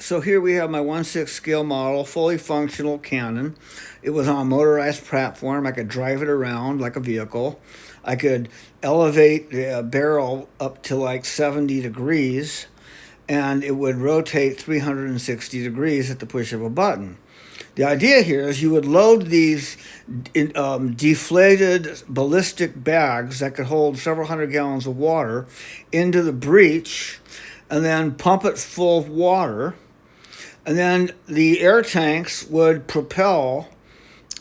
So here we have my 1/6 scale model, fully functional Canon. It was on a motorized platform. I could drive it around like a vehicle. I could elevate the barrel up to like 70 degrees, and it would rotate 360 degrees at the push of a button. The idea here is you would load these deflated ballistic bags that could hold several hundred gallons of water into the breech and then pump it full of water. And then the air tanks would propel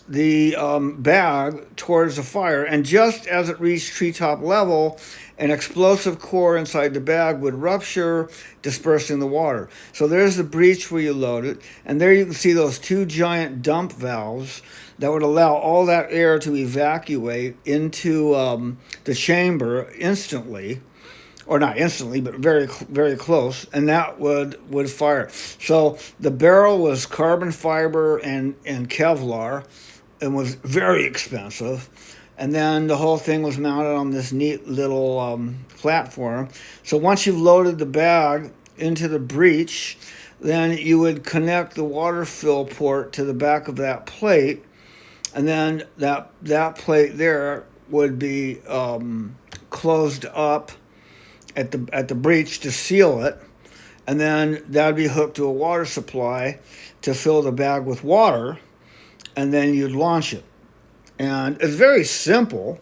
the bag towards the fire. And just as it reached treetop level, an explosive core inside the bag would rupture, dispersing the water. So there's the breech where you load it. And there you can see those two giant dump valves that would allow all that air to evacuate into the chamber instantly. Or not instantly, but very, very close, and that would fire. So the barrel was carbon fiber and Kevlar, and was very expensive. And then the whole thing was mounted on this neat little platform. So once you've loaded the bag into the breech, then you would connect the water fill port to the back of that plate, and then that plate there would be closed up at the breech to seal it, and then that would be hooked to a water supply to fill the bag with water, and then you'd launch it. And it's very simple,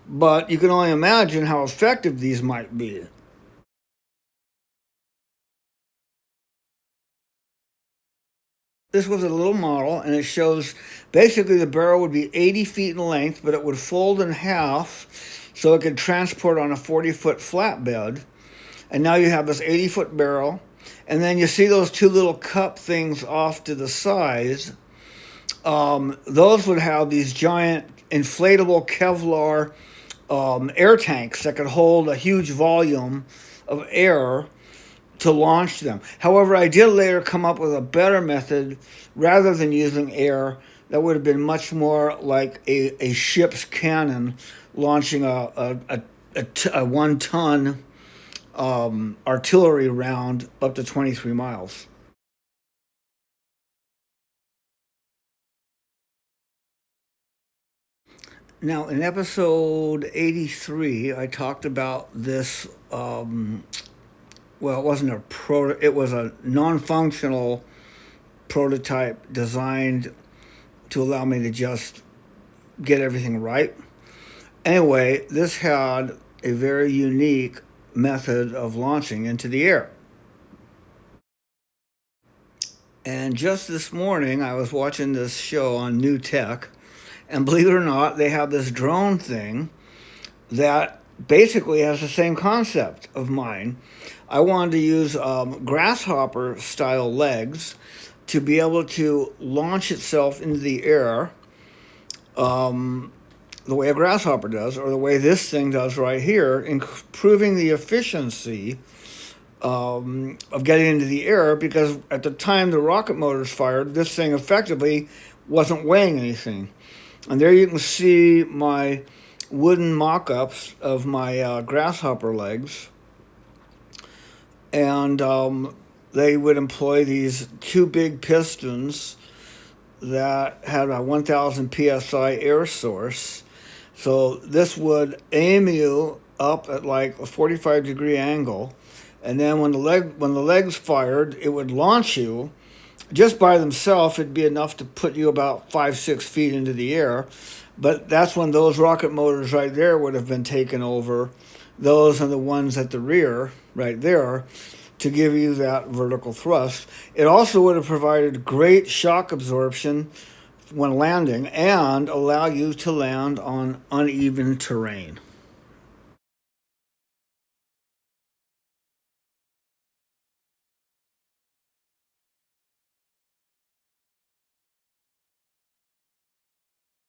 but you can only imagine how effective these might be. This was a little model, and it shows basically the barrel would be 80 feet in length, but it would fold in half so it could transport on a 40-foot flatbed. And now you have this 80-foot barrel, and then you see those two little cup things off to the sides. Those would have these giant inflatable Kevlar air tanks that could hold a huge volume of air to launch them. However, I did later come up with a better method. Rather than using air, that would have been much more like a ship's cannon launching a 1-ton artillery round up to 23 miles. Now, in episode 83, I talked about this. Well, it wasn't it was a non-functional prototype designed to allow me to just get everything right. Anyway, this had a very unique method of launching into the air. And just this morning, I was watching this show on New Tech, and believe it or not, they have this drone thing that basically has the same concept of mine. I wanted to use grasshopper-style legs to be able to launch itself into the air the way a grasshopper does, or the way this thing does right here, improving the efficiency of getting into the air, because at the time the rocket motors fired, this thing effectively wasn't weighing anything. And there you can see my wooden mock-ups of my grasshopper legs. And they would employ these two big pistons that had a 1,000 psi air source. So this would aim you up at like a 45-degree angle, and then when the legs fired, it would launch you. Just by themselves, it'd be enough to put you about 5-6 feet into the air. But that's when those rocket motors right there would have been taken over. Those are the ones at the rear right there to give you that vertical thrust. It also would have provided great shock absorption when landing and allow you to land on uneven terrain.